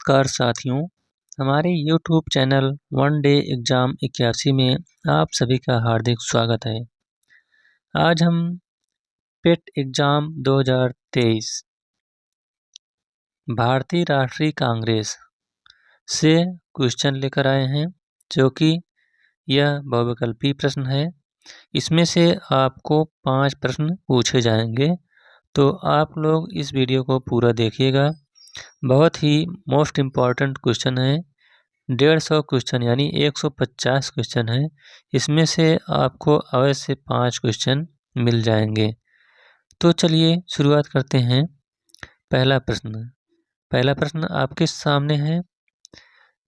नमस्कार साथियों, हमारे YouTube channel one day exam 81 में आप सभी का हार्दिक स्वागत है। आज हम पेट एग्ज़ाम 2023 भारतीय राष्ट्रीय कांग्रेस से क्वेश्चन लेकर आए हैं, जो कि यह बहुविकल्पी प्रश्न है। इसमें से आपको 5 प्रश्न पूछे जाएंगे, तो आप लोग इस वीडियो को पूरा देखिएगा। बहुत ही मोस्ट इम्पॉर्टेंट क्वेश्चन है। 150 क्वेश्चन यानी 150 क्वेश्चन है। इसमें से आपको अवश्य 5 क्वेश्चन मिल जाएंगे। तो चलिए शुरुआत करते हैं। पहला प्रश्न आपके सामने है।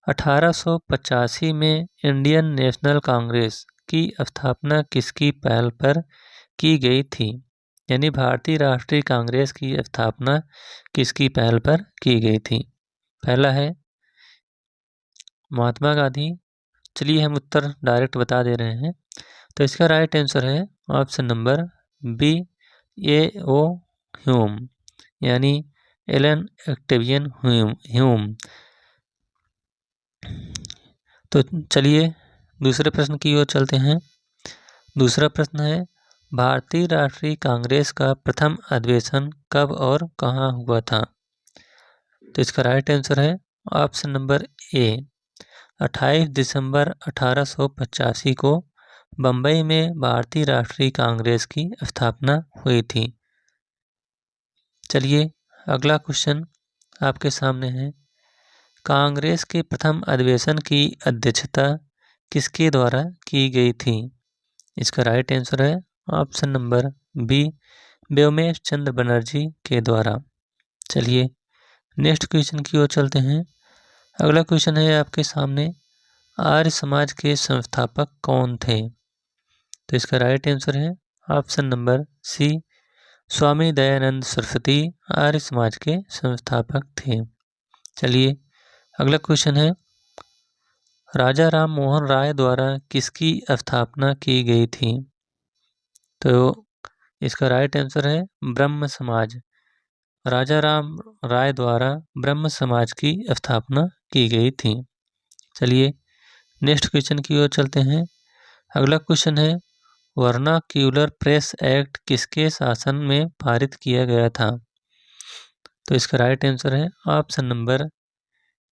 1885 में इंडियन नेशनल कांग्रेस की स्थापना किसकी पहल पर की गई थी? यानी भारतीय राष्ट्रीय कांग्रेस की स्थापना किसकी पहल पर की गई थी? पहला है महात्मा गांधी। चलिए हम उत्तर डायरेक्ट बता दे रहे हैं। तो इसका राइट आंसर है option number B, A.O. Hume, यानी एलन ऑक्टेवियन ह्यूम। तो चलिए दूसरे प्रश्न की ओर चलते हैं। दूसरा प्रश्न है, भारतीय राष्ट्रीय कांग्रेस का प्रथम अधिवेशन कब और कहाँ हुआ था? तो इसका राइट आंसर है ऑप्शन नंबर ए, 28 दिसंबर 1885 को बम्बई में भारतीय राष्ट्रीय कांग्रेस की स्थापना हुई थी। चलिए अगला क्वेश्चन आपके सामने है। कांग्रेस के प्रथम अधिवेशन की अध्यक्षता किसके द्वारा की गई थी? इसका राइट आंसर है ऑप्शन नंबर बी, व्योमेश चंद्र बनर्जी के द्वारा। चलिए नेक्स्ट क्वेश्चन की ओर चलते हैं। अगला क्वेश्चन है आपके सामने, आर्य समाज के संस्थापक कौन थे? तो इसका राइट आंसर है ऑप्शन नंबर सी, स्वामी दयानंद सरस्वती आर्य समाज के संस्थापक थे। चलिए अगला क्वेश्चन है, राजा राम मोहन राय द्वारा किसकी स्थापना की गई थी? तो इसका राइट आंसर है ब्रह्म समाज। राजा राम राय द्वारा ब्रह्म समाज की स्थापना की गई थी। चलिए नेक्स्ट क्वेश्चन की ओर चलते हैं। अगला क्वेश्चन है, वर्नाक्यूलर प्रेस एक्ट किसके शासन में पारित किया गया था? तो इसका राइट आंसर है option number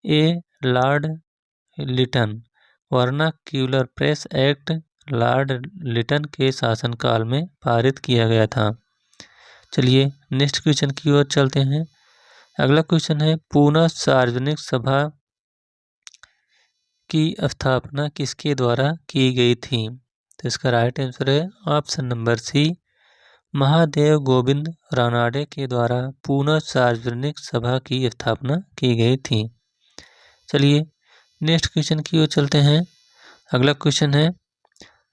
A, Lord Lytton. Vernacular press act Lord Lytton के शासनकाल में पारित किया गया था। चलिए नेक्स्ट क्वेश्चन की ओर चलते हैं। अगला क्वेश्चन है, पुनः सार्वजनिक सभा की स्थापना किसके द्वारा की गई थी? तो इसका राइट आंसर है option number C, Mahadev Govind Ranade के द्वारा पुनः सार्वजनिक सभा की स्थापना की गई थी। चलिए नेक्स्ट क्वेश्चन की ओर चलते हैं। अगला क्वेश्चन है,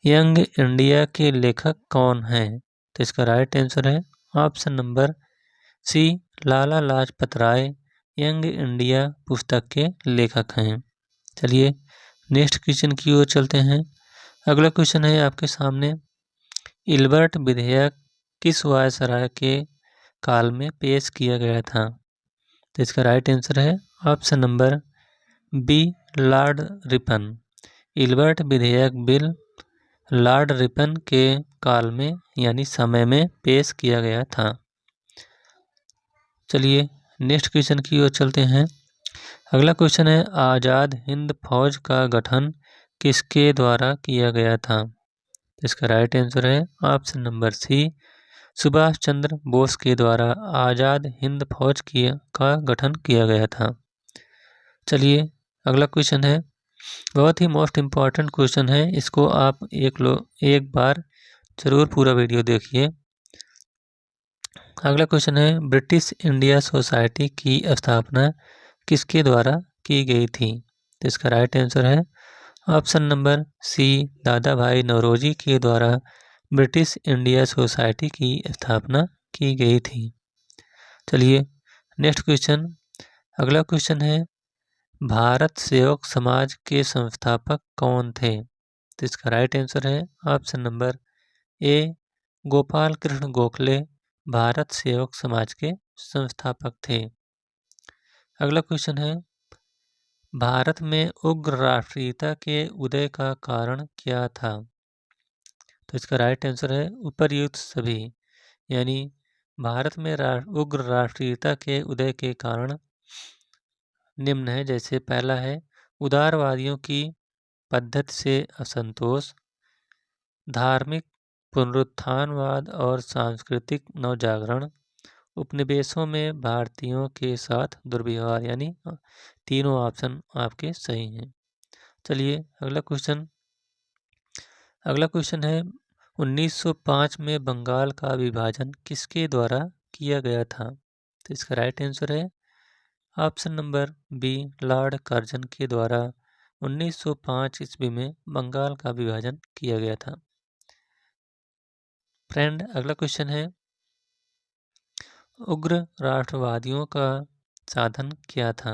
यंग इंडिया के लेखक कौन हैं? तो इसका राइट आंसर है ऑप्शन नंबर सी, लाला लाजपत राय यंग इंडिया पुस्तक के लेखक हैं। चलिए नेक्स्ट क्वेश्चन की ओर चलते हैं। अगला क्वेश्चन है आपके सामने, इल्बर्ट विधेयक किस वायसराय के काल में पेश किया गया था? तो इसका राइट आंसर है option number B, Lord Ripon. Ilbert विधेयक बिल लॉर्ड रिपन के काल में यानी समय में पेश किया गया था। चलिए नेक्स्ट क्वेश्चन की ओर चलते हैं। अगला क्वेश्चन है, आज़ाद हिंद फौज का गठन किसके द्वारा किया गया था? इसका राइट आंसर है ऑप्शन नंबर सी, सुभाष चंद्र बोस के द्वारा आज़ाद हिंद फौज का गठन किया गया था। चलिए अगला क्वेश्चन है, बहुत ही मोस्ट इम्पॉर्टेंट क्वेश्चन है। इसको आप एक बार जरूर पूरा वीडियो देखिए। अगला क्वेश्चन है, ब्रिटिश इंडिया सोसाइटी की स्थापना किसके द्वारा की गई थी? तो इसका राइट आंसर है ऑप्शन नंबर सी, दादा भाई नौरोजी के द्वारा ब्रिटिश इंडिया सोसाइटी की स्थापना की गई थी। चलिए नेक्स्ट क्वेश्चन। अगला क्वेश्चन है, भारत सेवक समाज के संस्थापक कौन थे? तो इसका राइट आंसर है ऑप्शन नंबर ए, गोपाल कृष्ण गोखले भारत सेवक समाज के संस्थापक थे। अगला क्वेश्चन है, भारत में उग्र राष्ट्रीयता के उदय का कारण क्या था? तो इसका राइट आंसर है उपर्युक्त सभी। यानी भारत में उग्र राष्ट्रीयता के उदय के कारण निम्न है। जैसे पहला है उदारवादियों की पद्धति से असंतोष, धार्मिक पुनरुत्थानवाद और सांस्कृतिक नवजागरण, उपनिवेशों में भारतीयों के साथ दुर्व्यवहार। यानी तीनों ऑप्शन आपके सही हैं। चलिए अगला क्वेश्चन है 1905 में बंगाल का विभाजन किसके द्वारा किया गया था? तो इसका राइट आंसर है option number B, Lord Curzon के द्वारा 1905 ईस्वी में बंगाल का विभाजन किया गया था। फ्रेंड, अगला क्वेश्चन है उग्र राष्ट्रवादियों का साधन क्या था?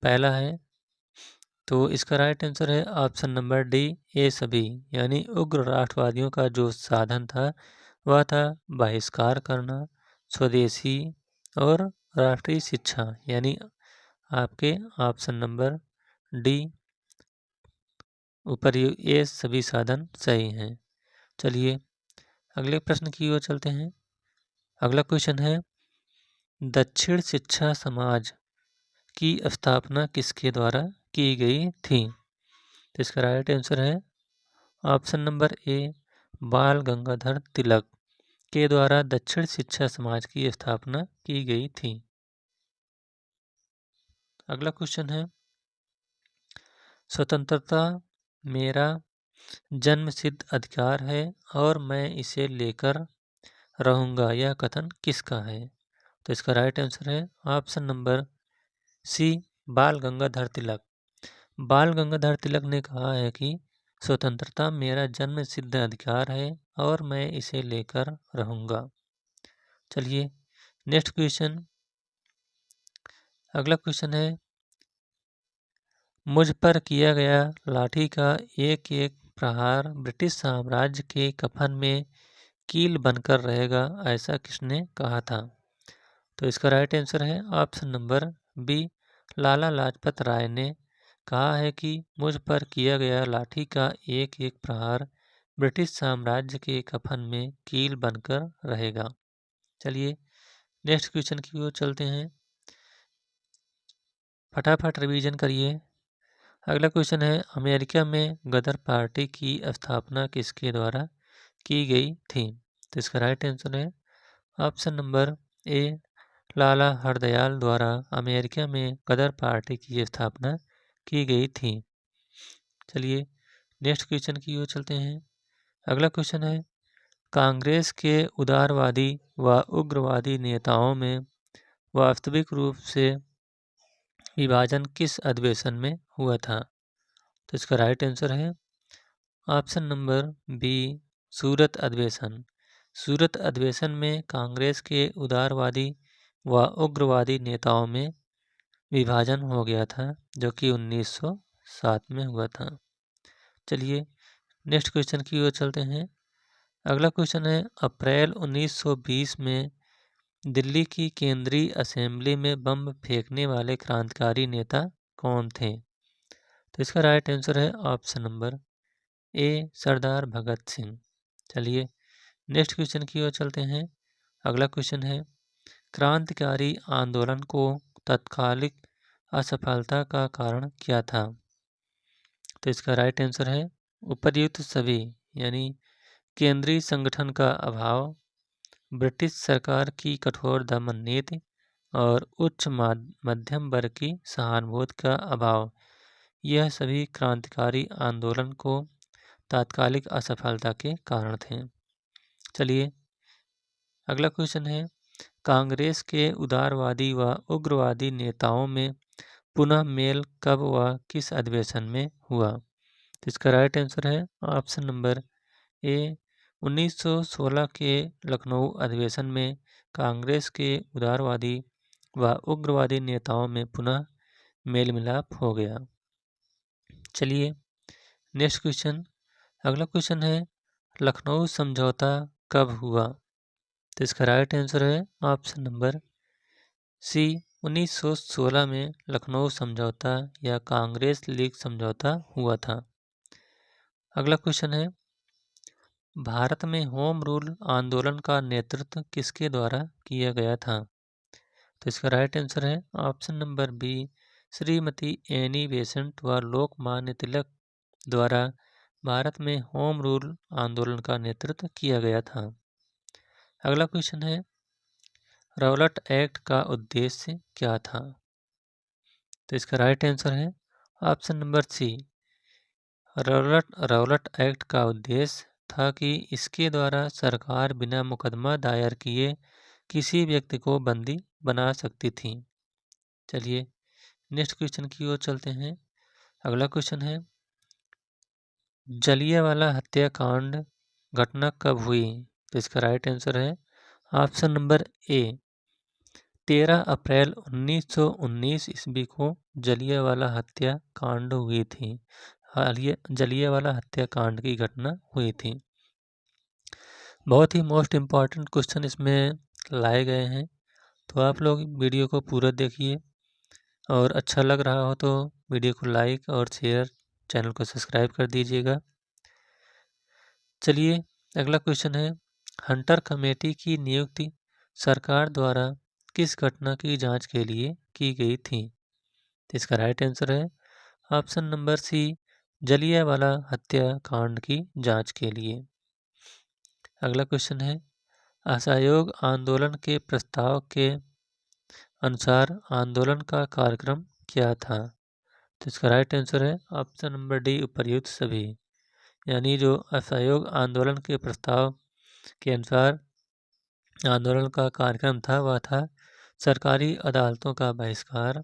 पहला है तो इसका राइट आंसर है ऑप्शन नंबर डी, ए सभी। यानी उग्र राष्ट्रवादियों का जो साधन था वह था बहिष्कार करना, स्वदेशी और राष्ट्रीय शिक्षा। यानी आपके ऑप्शन नंबर डी ऊपर ये सभी साधन सही हैं। चलिए अगले प्रश्न की ओर चलते हैं। अगला क्वेश्चन है दक्षिण शिक्षा समाज की स्थापना किसके द्वारा की गई थी? तो इसका राइट आंसर है ऑप्शन नंबर ए, बाल गंगाधर तिलक के द्वारा दक्षिण शिक्षा समाज की स्थापना की गई थी। अगला क्वेश्चन है स्वतंत्रता मेरा जन्मसिद्ध अधिकार है और मैं इसे लेकर रहूंगा, यह कथन किसका है? तो इसका राइट आंसर है ऑप्शन नंबर सी, बाल गंगाधर तिलक। बाल गंगाधर तिलक ने कहा है कि स्वतंत्रता मेरा जन्म सिद्ध अधिकार है और मैं इसे लेकर रहूंगा। चलिए नेक्स्ट क्वेश्चन। अगला क्वेश्चन है मुझ पर किया गया लाठी का एक एक प्रहार ब्रिटिश साम्राज्य के कफन में कील बनकर रहेगा, ऐसा किसने कहा था? तो इसका राइट आंसर है option number B, Lala Lajpat Rai ने कहा है कि मुझ पर किया गया लाठी का एक एक प्रहार ब्रिटिश साम्राज्य के कफन में कील बनकर रहेगा। चलिए नेक्स्ट क्वेश्चन की ओर चलते हैं। फटाफट रिवीजन करिए। अगला क्वेश्चन है अमेरिका में गदर पार्टी की स्थापना किसके द्वारा की गई थी? तो इसका राइट आंसर है ऑप्शन नंबर ए, लाला हरदयाल द्वारा अमेरिका में गदर पार्टी की स्थापना की गई थी। चलिए नेक्स्ट क्वेश्चन की ओर चलते हैं। अगला क्वेश्चन है कांग्रेस के उदारवादी व उग्रवादी नेताओं में वास्तविक रूप से विभाजन किस अधिवेशन में हुआ था? तो इसका राइट आंसर है ऑप्शन नंबर बी, सूरत अधिवेशन। सूरत अधिवेशन में कांग्रेस के उदारवादी व उग्रवादी नेताओं में विभाजन हो गया था, जो कि 1907 में हुआ था। चलिए नेक्स्ट क्वेश्चन की ओर चलते हैं। अगला क्वेश्चन है अप्रैल 1920 में दिल्ली की केंद्रीय असेंबली में बम फेंकने वाले क्रांतिकारी नेता कौन थे? तो इसका राइट आंसर है ऑप्शन नंबर ए, सरदार भगत सिंह। चलिए नेक्स्ट क्वेश्चन की ओर चलते हैं। अगला क्वेश्चन है क्रांतिकारी आंदोलन को तत्कालिक असफलता का कारण क्या था? तो इसका राइट आंसर है उपर्युक्त सभी। यानी केंद्रीय संगठन का अभाव, ब्रिटिश सरकार की कठोर दमन नीति और उच्च मध्यम वर्ग की सहानुभूति का अभाव, यह सभी क्रांतिकारी आंदोलन को तात्कालिक असफलता के कारण थे। चलिए अगला क्वेश्चन है कांग्रेस के उदारवादी व उग्रवादी नेताओं में पुनः मेल कब व किस अधिवेशन में हुआ? तो इसका राइट आंसर है ऑप्शन नंबर ए, 1916 के लखनऊ अधिवेशन में कांग्रेस के उदारवादी व उग्रवादी नेताओं में पुनः मेल मिलाप हो गया। चलिए नेक्स्ट क्वेश्चन। अगला क्वेश्चन है लखनऊ समझौता कब हुआ? तो इसका राइट आंसर है ऑप्शन नंबर सी, 1916 में लखनऊ समझौता या कांग्रेस लीग समझौता हुआ था। अगला क्वेश्चन है, भारत में होम रूल आंदोलन का नेतृत्व किसके द्वारा किया गया था? तो इसका राइट आंसर है option number B, Shrimati Annie Besant व लोकमान्य तिलक द्वारा भारत में होम रूल आंदोलन का नेतृत्व किया गया था। अगला क्वेश्चन है, रौलट एक्ट का उद्देश्य क्या था? तो इसका राइट आंसर है option number C, Rowlatt Act का उद्देश्य था कि इसके द्वारा सरकार बिना मुकदमा दायर किए किसी व्यक्ति को बंदी बना सकती थी। चलिए नेक्स्ट क्वेश्चन की ओर चलते हैं। अगला क्वेश्चन है, जलियांवाला हत्याकांड घटना कब हुई? तो इसका राइट आंसर है ऑप्शन नंबर ए, 13 अप्रैल 1919 ईस्वी को जलियांवाला हत्याकांड हुई थी। जलियांवाला हत्याकांड की घटना हुई थी। बहुत ही मोस्ट इम्पॉर्टेंट क्वेश्चन इसमें लाए गए हैं, तो आप लोग वीडियो को पूरा देखिए और अच्छा लग रहा हो तो वीडियो को लाइक और शेयर, चैनल को सब्सक्राइब कर दीजिएगा। चलिए अगला क्वेश्चन है, हंटर कमेटी की नियुक्ति सरकार द्वारा किस घटना की जांच के लिए की गई थी? तो इसका राइट आंसर है ऑप्शन नंबर सी, जलियांवाला हत्याकांड की जांच के लिए। अगला क्वेश्चन है, असहयोग आंदोलन के प्रस्ताव के अनुसार आंदोलन का कार्यक्रम क्या था? तो इसका राइट आंसर है ऑप्शन नंबर डी, उपर्युक्त सभी। यानी जो असहयोग आंदोलन के प्रस्ताव के अनुसार आंदोलन का कार्यक्रम था वह था सरकारी अदालतों का बहिष्कार,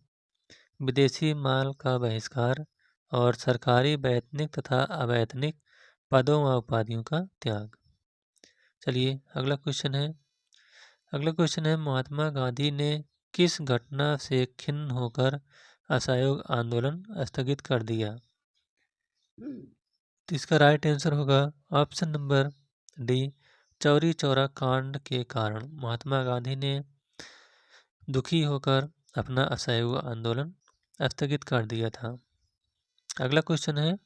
विदेशी माल का बहिष्कार और सरकारी वैतनिक तथा अवैतनिक पदों व उपाधियों का त्याग। चलिए अगला क्वेश्चन है, महात्मा गांधी ने किस घटना से खिन्न होकर असहयोग आंदोलन स्थगित कर दिया? तो इसका राइट आंसर होगा option number D, Chauri Chaura कांड के कारण महात्मा गांधी ने दुखी होकर अपना असहयोग आंदोलन स्थगित कर दिया था। अगला क्वेश्चन है,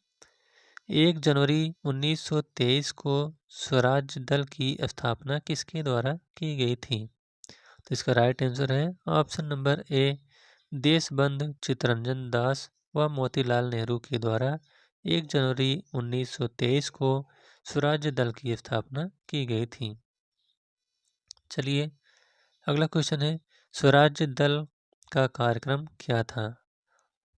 1 जनवरी 1923 को स्वराज दल की स्थापना किसके द्वारा की गई थी? तो इसका राइट आंसर है option number A, Deshbandhu Chittaranjan Das व मोतीलाल नेहरू के द्वारा 1 जनवरी 1923 को स्वराज दल की स्थापना की गई थी। चलिए अगला क्वेश्चन है, स्वराज दल का कार्यक्रम क्या था?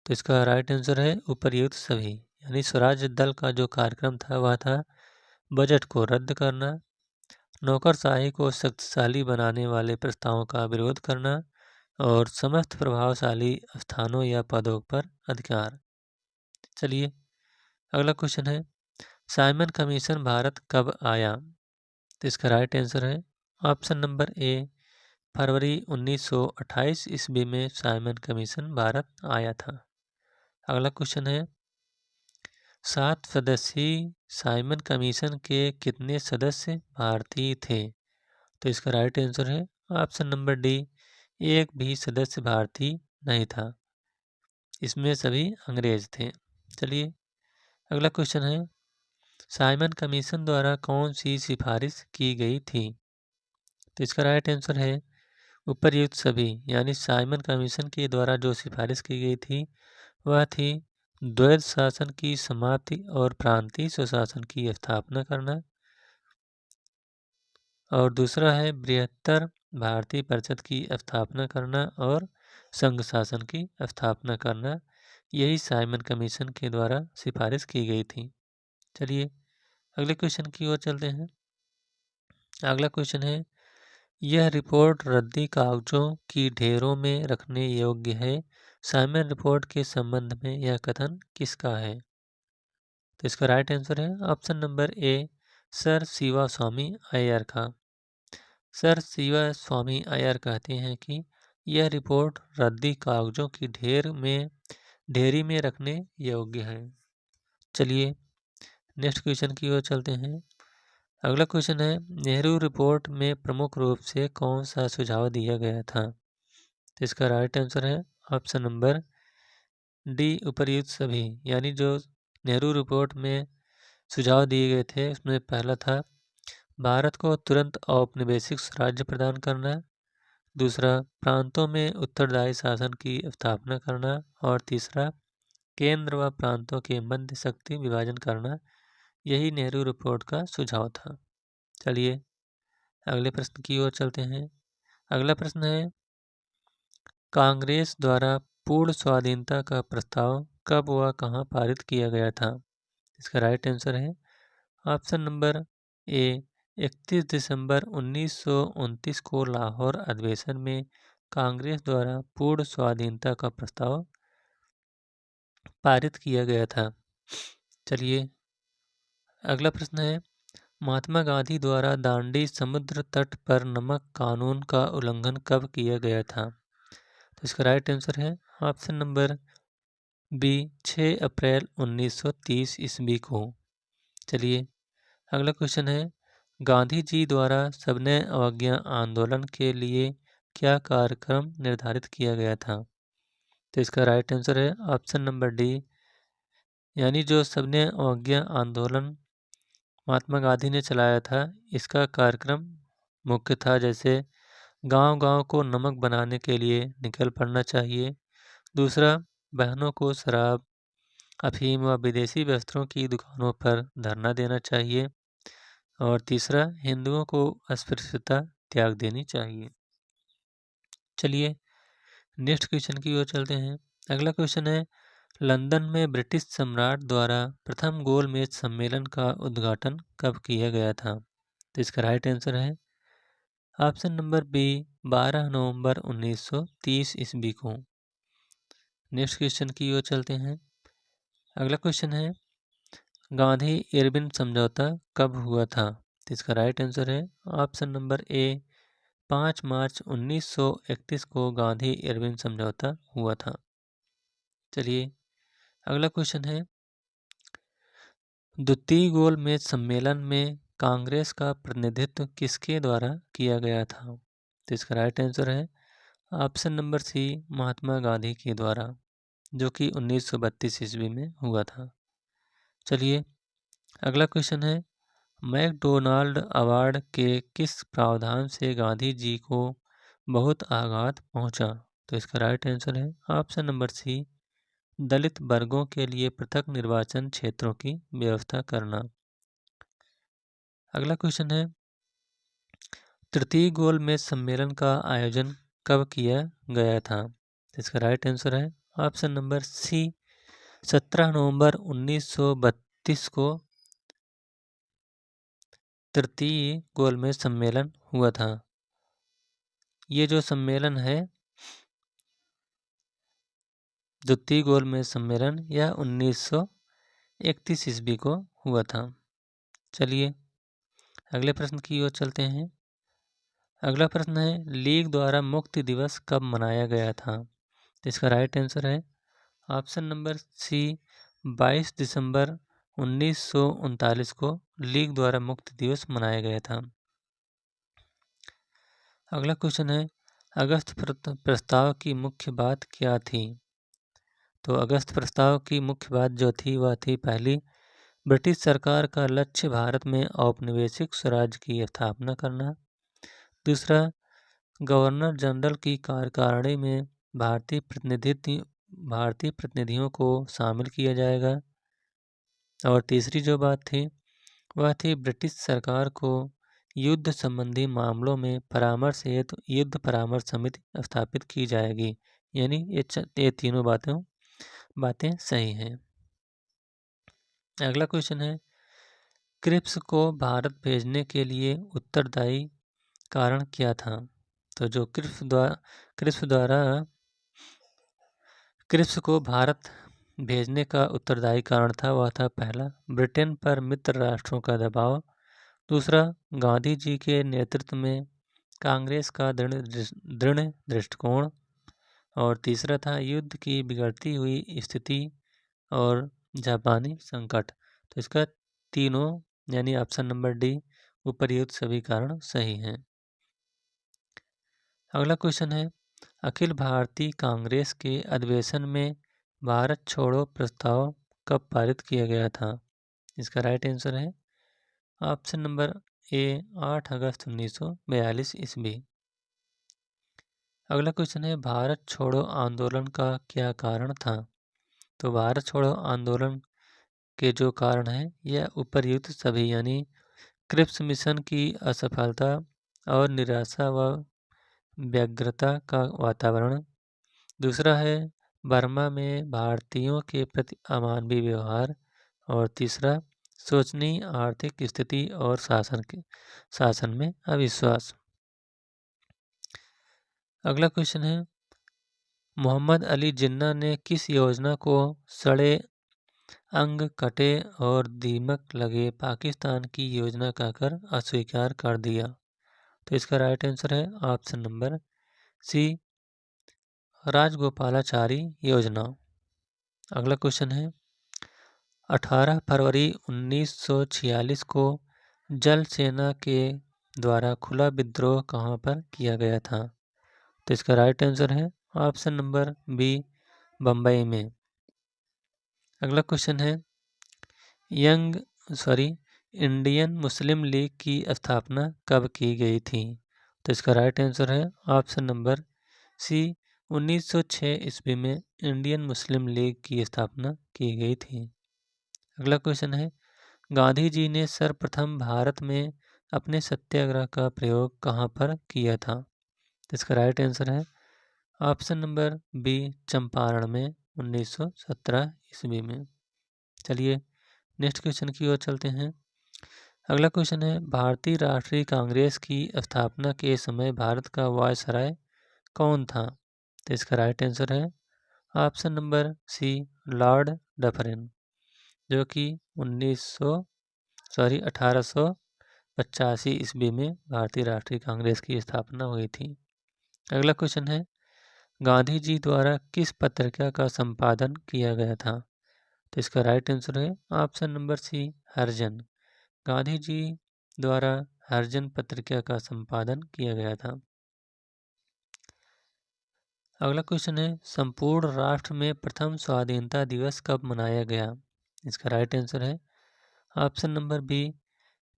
तो इसका राइट आंसर है उपर्युक्त सभी। यानी स्वराज दल का जो कार्यक्रम था वह था बजट को रद्द करना, नौकरशाही को शक्तिशाली बनाने वाले प्रस्तावों का विरोध करना और समस्त प्रभावशाली स्थानों या पदों पर अधिकार। चलिए अगला क्वेश्चन है, साइमन कमीशन भारत कब आया? तो इसका राइट आंसर है ऑप्शन नंबर ए, फरवरी 1928 ईस्वी में साइमन कमीशन भारत आया था। अगला क्वेश्चन है, 7 सदस्यीय साइमन कमीशन के कितने सदस्य भारतीय थे? तो इसका राइट आंसर है ऑप्शन नंबर डी, एक भी सदस्य भारतीय नहीं था, इसमें सभी अंग्रेज थे। चलिए अगला क्वेश्चन है, साइमन कमीशन द्वारा कौन सी सिफारिश की गई थी? तो इसका राइट आंसर है उपर्युक्त सभी। यानी साइमन कमीशन के द्वारा जो सिफारिश की गई थी वह थी द्वैध शासन की समाप्ति और प्रांतीय स्वशासन की स्थापना करना, और दूसरा है बृहत्तर भारतीय परिषद की स्थापना करना और संघ शासन की स्थापना करना। यही साइमन कमीशन के द्वारा सिफारिश की गई थी। चलिए अगले क्वेश्चन की ओर चलते हैं। अगला क्वेश्चन है, यह रिपोर्ट रद्दी कागजों की ढेरों में रखने योग्य है। साइमन रिपोर्ट के संबंध में यह कथन किसका है? तो इसका राइट आंसर है option number A, sir Shiva Swami Iyer का। सर शिवा स्वामी अय्यर कहते हैं कि यह रिपोर्ट रद्दी कागजों की ढेरी में रखने योग्य है। चलिए नेक्स्ट क्वेश्चन की ओर चलते हैं। अगला क्वेश्चन है, नेहरू रिपोर्ट में प्रमुख रूप से कौन सा सुझाव दिया गया था? तो इसका राइट आंसर है ऑप्शन नंबर डी, उपर्युक्त सभी। यानी जो नेहरू रिपोर्ट में सुझाव दिए गए थे उसमें पहला था भारत को तुरंत औपनिवेशिक स्वराज्य प्रदान करना, दूसरा प्रांतों में उत्तरदायी शासन की स्थापना करना, और तीसरा केंद्र व प्रांतों के मध्य शक्ति विभाजन करना। यही नेहरू रिपोर्ट का सुझाव था। चलिए अगले प्रश्न की ओर चलते हैं। अगला प्रश्न है कांग्रेस द्वारा पूर्ण स्वाधीनता का प्रस्ताव कब व कहाँ पारित किया गया था? इसका राइट आंसर है ऑप्शन नंबर ए, 31 दिसंबर 1929 को लाहौर अधिवेशन में कांग्रेस द्वारा पूर्ण स्वाधीनता का प्रस्ताव पारित किया गया था। चलिए अगला प्रश्न है महात्मा गांधी द्वारा दांडी समुद्र तट पर नमक कानून का उल्लंघन कब किया गया था? तो इसका राइट आंसर है ऑप्शन नंबर बी, 6 अप्रैल 1930 ईस्वी को। चलिए अगला क्वेश्चन है गांधी जी द्वारा सविनय अवज्ञा आंदोलन के लिए क्या कार्यक्रम निर्धारित किया गया था? तो इसका राइट आंसर है ऑप्शन नंबर डी, यानी जो सविनय अवज्ञा आंदोलन महात्मा गांधी ने चलाया था इसका कार्यक्रम मुख्य था जैसे गांव-गांव को नमक बनाने के लिए निकल पड़ना चाहिए, दूसरा बहनों को शराब, अफीम व विदेशी वस्त्रों की दुकानों पर धरना देना चाहिए, और तीसरा हिंदुओं को अस्पृश्यता त्याग देनी चाहिए। चलिए नेक्स्ट क्वेश्चन की ओर चलते हैं। अगला क्वेश्चन है लंदन में ब्रिटिश सम्राट द्वारा प्रथम गोलमेज सम्मेलन का उद्घाटन कब किया गया था? तो इसका राइट आंसर है ऑप्शन नंबर बी, 12 नवंबर 1930 ईस्वी को। नेक्स्ट क्वेश्चन की ओर चलते हैं। अगला क्वेश्चन है गांधी इरविन समझौता कब हुआ था? तो इसका राइट आंसर है ऑप्शन नंबर ए, 5 मार्च 1931 को गांधी इरविन समझौता हुआ था। चलिए अगला क्वेश्चन है द्वितीय गोलमेज सम्मेलन में कांग्रेस का प्रतिनिधित्व किसके द्वारा किया गया था? तो इसका राइट आंसर है ऑप्शन नंबर सी, महात्मा गांधी के द्वारा, जो कि 1932 ईस्वी में हुआ था। चलिए अगला क्वेश्चन है मैकडोनाल्ड अवार्ड के किस प्रावधान से गांधी जी को बहुत आघात पहुंचा? तो इसका राइट आंसर है ऑप्शन नंबर सी, दलित वर्गों के लिए पृथक निर्वाचन क्षेत्रों की व्यवस्था करना। अगला क्वेश्चन है तृतीय गोलमेज सम्मेलन का आयोजन कब किया गया था? इसका राइट आंसर है ऑप्शन नंबर सी, 17 नवंबर 1932 को तृतीय गोलमेज सम्मेलन हुआ था। ये जो सम्मेलन है द्वितीय गोलमेज सम्मेलन यह 1931 ईस्वी को हुआ था। चलिए अगले प्रश्न की ओर चलते हैं। अगला प्रश्न है लीग द्वारा मुक्ति दिवस कब मनाया गया था? इसका राइट आंसर है ऑप्शन नंबर सी, 22 दिसंबर 1939 को लीग द्वारा मुक्ति दिवस मनाया गया था। अगला क्वेश्चन है अगस्त प्रस्ताव की मुख्य बात क्या थी? तो अगस्त प्रस्ताव की मुख्य बात जो थी वह थी पहली, ब्रिटिश सरकार का लक्ष्य भारत में औपनिवेशिक स्वराज्य की स्थापना करना, दूसरा गवर्नर जनरल की कार्यकारिणी में भारतीय प्रतिनिधियों को शामिल किया जाएगा, और तीसरी जो बात थी वह थी ब्रिटिश सरकार को युद्ध संबंधी मामलों में परामर्श हेतु युद्ध परामर्श समिति स्थापित की जाएगी। यानी ये तीनों बातें सही हैं। अगला क्वेश्चन है क्रिप्स को भारत भेजने के लिए उत्तरदायी कारण क्या था? तो जो क्रिप्स को भारत भेजने का उत्तरदायी कारण था वह था पहला, ब्रिटेन पर मित्र राष्ट्रों का दबाव, दूसरा गांधी जी के नेतृत्व में कांग्रेस का दृढ़ दृष्टिकोण, और तीसरा था युद्ध की बिगड़ती हुई स्थिति और जापानी संकट। तो इसका तीनों यानी ऑप्शन नंबर डी, उपर्युक्त सभी कारण सही हैं। अगला क्वेश्चन है अखिल भारतीय कांग्रेस के अधिवेशन में भारत छोड़ो प्रस्ताव कब पारित किया गया था? इसका राइट आंसर है ऑप्शन नंबर ए 8 अगस्त 1942 ईस्वी। अगला क्वेश्चन है भारत छोड़ो आंदोलन का क्या कारण था? तो भारत छोड़ो आंदोलन के जो कारण है यह उपर्युक्त सभी यानी क्रिप्स मिशन की असफलता और निराशा व व्यग्रता का वातावरण। दूसरा है बर्मा में भारतीयों के प्रति अमानवीय व्यवहार। और तीसरा शोचनीय आर्थिक स्थिति और शासन में अविश्वास। अगला क्वेश्चन है मोहम्मद अली जिन्ना ने किस योजना को सड़े अंग कटे और दीमक लगे पाकिस्तान की योजना कहकर अस्वीकार कर दिया? तो इसका राइट आंसर है ऑप्शन नंबर सी राजगोपालाचारी योजना। अगला क्वेश्चन है 18 फरवरी 1946 को जल सेना के द्वारा खुला विद्रोह कहाँ पर किया गया था? तो इसका राइट आंसर है ऑप्शन नंबर बी बम्बई में। अगला क्वेश्चन है इंडियन मुस्लिम लीग की स्थापना कब की गई थी? तो इसका राइट आंसर है ऑप्शन नंबर सी 1906 ईस्वी में इंडियन मुस्लिम लीग की स्थापना की गई थी। अगला क्वेश्चन है गांधी जी ने सर्वप्रथम भारत में अपने सत्याग्रह का प्रयोग कहाँ पर किया था? इसका राइट आंसर है ऑप्शन नंबर बी चंपारण में 1917 ईस्वी में। चलिए नेक्स्ट क्वेश्चन की ओर चलते हैं। अगला क्वेश्चन है भारतीय राष्ट्रीय कांग्रेस की स्थापना के समय भारत का वायसराय कौन था? तो इसका राइट आंसर है option number C Lord Dufferin, जो कि 1885 ईस्वी में भारतीय राष्ट्रीय कांग्रेस की स्थापना हुई थी। अगला क्वेश्चन है गांधी जी द्वारा किस पत्रिका का संपादन किया गया था? तो इसका राइट आंसर है ऑप्शन नंबर सी हरिजन। गांधी जी द्वारा हरिजन पत्रिका का संपादन किया गया था। अगला क्वेश्चन है संपूर्ण राष्ट्र में प्रथम स्वाधीनता दिवस कब मनाया गया? इसका राइट आंसर है ऑप्शन नंबर बी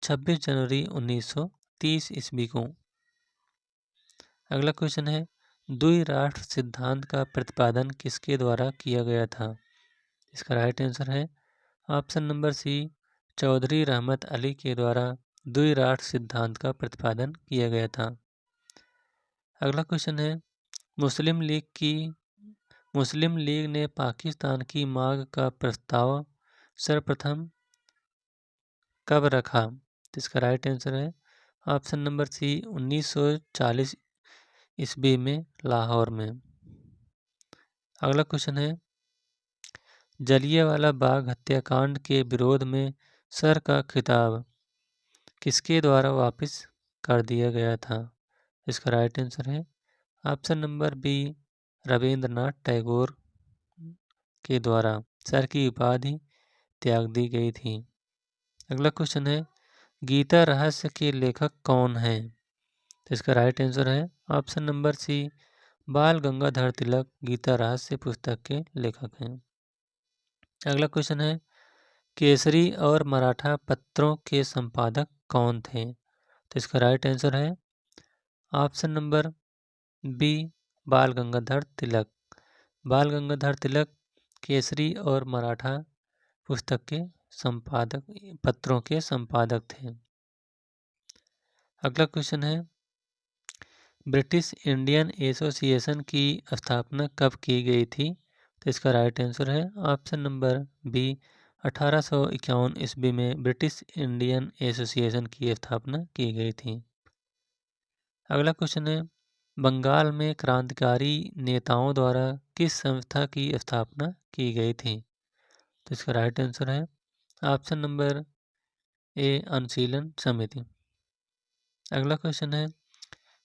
26 जनवरी 1930 ईस्वी को। अगला क्वेश्चन है द्विराष्ट्र सिद्धांत का प्रतिपादन किसके द्वारा किया गया था? इसका राइट आंसर है ऑप्शन नंबर सी चौधरी रहमत अली के द्वारा द्विराष्ट्र सिद्धांत का प्रतिपादन किया गया था। अगला क्वेश्चन है मुस्लिम लीग ने पाकिस्तान की मांग का प्रस्ताव सर्वप्रथम कब रखा? इसका राइट आंसर है ऑप्शन नंबर सी 1940 ईस्वी में लाहौर में। अगला क्वेश्चन है जलियांवाला बाग हत्याकांड के विरोध में सर का खिताब किसके द्वारा वापस कर दिया गया था? इसका राइट आंसर है option number B Rabindranath Tagore के द्वारा सर की उपाधि त्याग दी गई थी। अगला क्वेश्चन है गीता रहस्य के लेखक कौन हैं? तो इसका राइट आंसर है ऑप्शन नंबर सी बाल गंगाधर तिलक गीता रहस्य पुस्तक के लेखक हैं। अगला क्वेश्चन है केसरी और मराठा पत्रों के संपादक कौन थे? तो इसका राइट आंसर है ऑप्शन नंबर बी बाल गंगाधर तिलक। बाल गंगाधर तिलक केसरी और मराठा पुस्तक के पत्रों के संपादक थे। अगला क्वेश्चन है ब्रिटिश इंडियन एसोसिएशन की स्थापना कब की गई थी? तो इसका राइट आंसर है ऑप्शन नंबर बी 1851 ईस्वी में ब्रिटिश इंडियन एसोसिएशन की स्थापना की गई थी। अगला क्वेश्चन है बंगाल में क्रांतिकारी नेताओं द्वारा किस संस्था की स्थापना की गई थी? तो इसका राइट आंसर है ऑप्शन नंबर ए अनुशीलन समिति। अगला क्वेश्चन है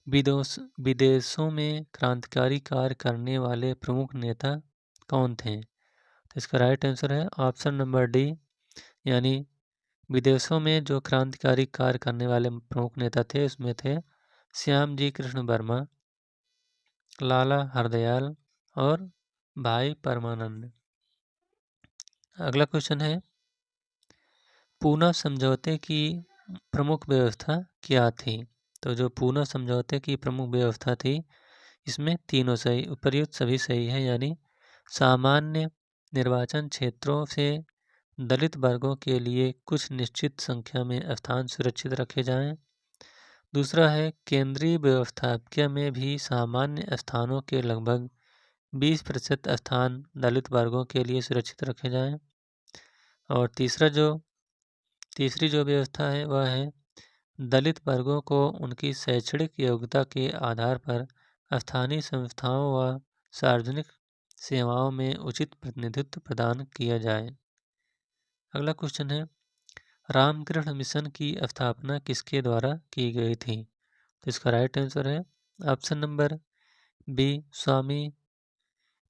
विदेशों में क्रांतिकारी कार्य करने वाले प्रमुख नेता कौन थे? तो इसका राइट आंसर है ऑप्शन नंबर डी यानी विदेशों में जो क्रांतिकारी कार्य करने वाले प्रमुख नेता थे उसमें थे श्यामजी कृष्ण वर्मा, लाला हरदयाल और भाई परमानंद। अगला क्वेश्चन है, पूना समझौते की प्रमुख व्यवस्था क्या थी? तो जो पूना समझौते की प्रमुख व्यवस्था थी, इसमें तीनों सही, उपर्युक्त सभी सही है, यानी सामान्य निर्वाचन क्षेत्रों से दलित वर्गों के लिए कुछ निश्चित संख्या में स्थान सुरक्षित रखे जाएं। दूसरा है, केंद्रीय व्यवस्थापिका में भी सामान्य स्थानों के लगभग 20% स्थान दलित वर्गों के लिए सुरक्षित रखे जाएं। और तीसरी जो व्यवस्था है वह है, दलित वर्गों को उनकी शैक्षणिक योग्यता के आधार पर स्थानीय संस्थाओं व सार्वजनिक सेवाओं में उचित प्रतिनिधित्व प्रदान किया जाए। अगला क्वेश्चन है, रामकृष्ण मिशन की स्थापना किसके द्वारा की गई थी? तो इसका राइट आंसर है option number B, Swami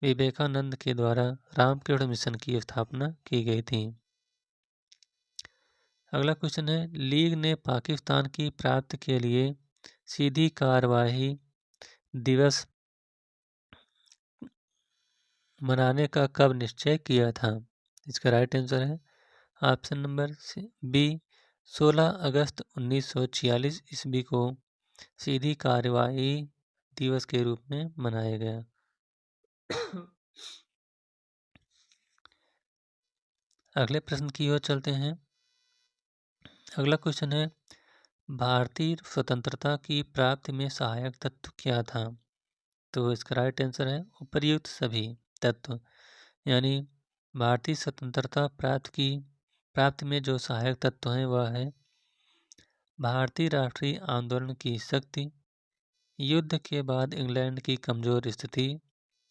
Vivekananda के द्वारा रामकृष्ण मिशन की स्थापना की गई थी। अगला क्वेश्चन है, लीग ने पाकिस्तान की प्राप्ति के लिए सीधी कार्यवाही दिवस मनाने का कब निश्चय किया था? इसका राइट आंसर है ऑप्शन नंबर बी, 16 अगस्त 1946 ईस्वी को सीधी कार्यवाही दिवस के रूप में मनाया गया। अगले प्रश्न की ओर चलते हैं। अगला क्वेश्चन है, भारतीय स्वतंत्रता की प्राप्ति में सहायक तत्व क्या था? तो इसका राइट आंसर है उपर्युक्त सभी तत्व, यानी भारतीय स्वतंत्रता प्राप्ति में जो सहायक तत्व हैं वह है भारतीय राष्ट्रीय आंदोलन की शक्ति, युद्ध के बाद इंग्लैंड की कमजोर स्थिति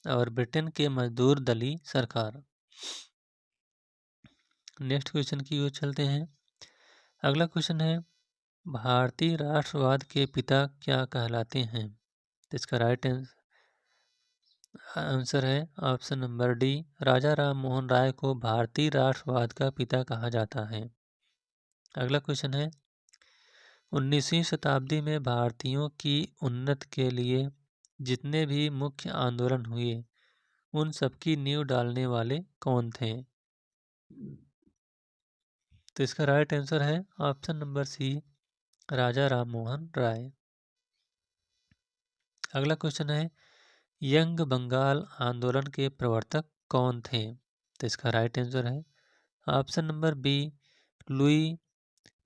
और ब्रिटेन के मजदूर दलीय सरकार। नेक्स्ट क्वेश्चन की ओर चलते हैं। अगला क्वेश्चन है, भारतीय राष्ट्रवाद के पिता क्या कहलाते हैं? तो इसका राइट आंसर है ऑप्शन नंबर डी, राजा राम मोहन राय को भारतीय राष्ट्रवाद का पिता कहा जाता है। अगला क्वेश्चन है, 19वीं शताब्दी में भारतीयों की उन्नति के लिए जितने भी मुख्य आंदोलन हुए उन सबकी नींव डालने वाले कौन थे? तो इसका राइट आंसर है ऑप्शन नंबर सी, राजा राम मोहन राय। अगला क्वेश्चन है, यंग बंगाल आंदोलन के प्रवर्तक कौन थे? तो इसका राइट आंसर है option number B, Louis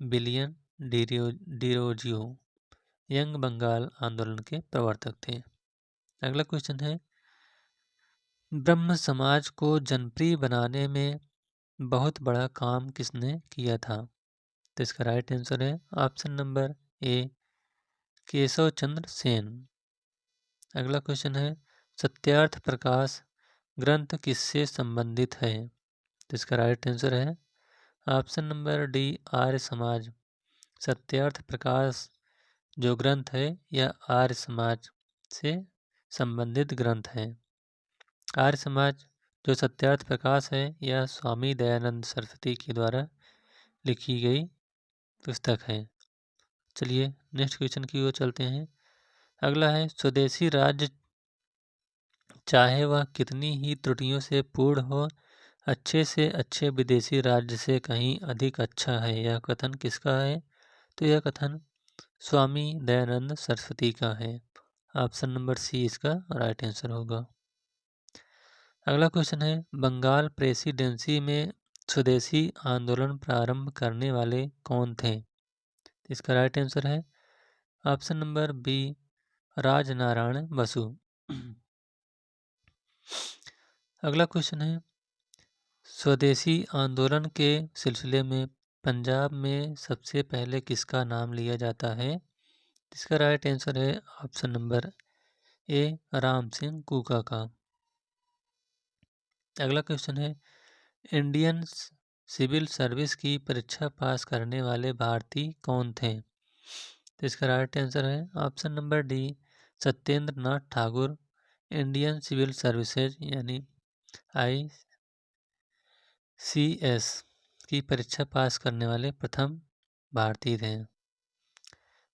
William Derozio young Bengal आंदोलन के प्रवर्तक थे। अगला क्वेश्चन है, ब्रह्म समाज को जनप्रिय बनाने में बहुत बड़ा काम किसने किया था? तो इसका राइट आंसर है ऑप्शन नंबर ए, केशव चंद्र सेन। अगला क्वेश्चन है, सत्यार्थ प्रकाश ग्रंथ किससे संबंधित है? तो इसका राइट आंसर है option number D, Arya Samaj. Satyarth Prakash जो ग्रंथ है यह आर्य समाज से संबंधित ग्रंथ है। आर्य समाज जो सत्यार्थ प्रकाश है यह स्वामी दयानंद सरस्वती के द्वारा लिखी गई पुस्तक है। चलिए नेक्स्ट क्वेश्चन की ओर चलते हैं। अगला है, स्वदेशी राज्य चाहे वह कितनी ही त्रुटियों से पूर्ण हो, अच्छे से अच्छे विदेशी राज्य से कहीं अधिक अच्छा है, यह कथन किसका है? तो यह कथन स्वामी दयानंद सरस्वती का है। ऑप्शन नंबर सी इसका राइट आंसर होगा। अगला क्वेश्चन है, बंगाल प्रेसिडेंसी में स्वदेशी आंदोलन प्रारंभ करने वाले कौन थे? इसका राइट आंसर है option number B, Rajnarayan Basu. अगला क्वेश्चन है, स्वदेशी आंदोलन के सिलसिले में पंजाब में सबसे पहले किसका नाम लिया जाता है? इसका राइट आंसर है option number A, Ram Singh Kuka का। अगला क्वेश्चन है, इंडियन सिविल सर्विस की परीक्षा पास करने वाले भारतीय कौन थे? तो इसका राइट आंसर है option number D, Satyendra Nath Thakur Indian civil services यानी ICS की परीक्षा पास करने वाले प्रथम भारतीय थे।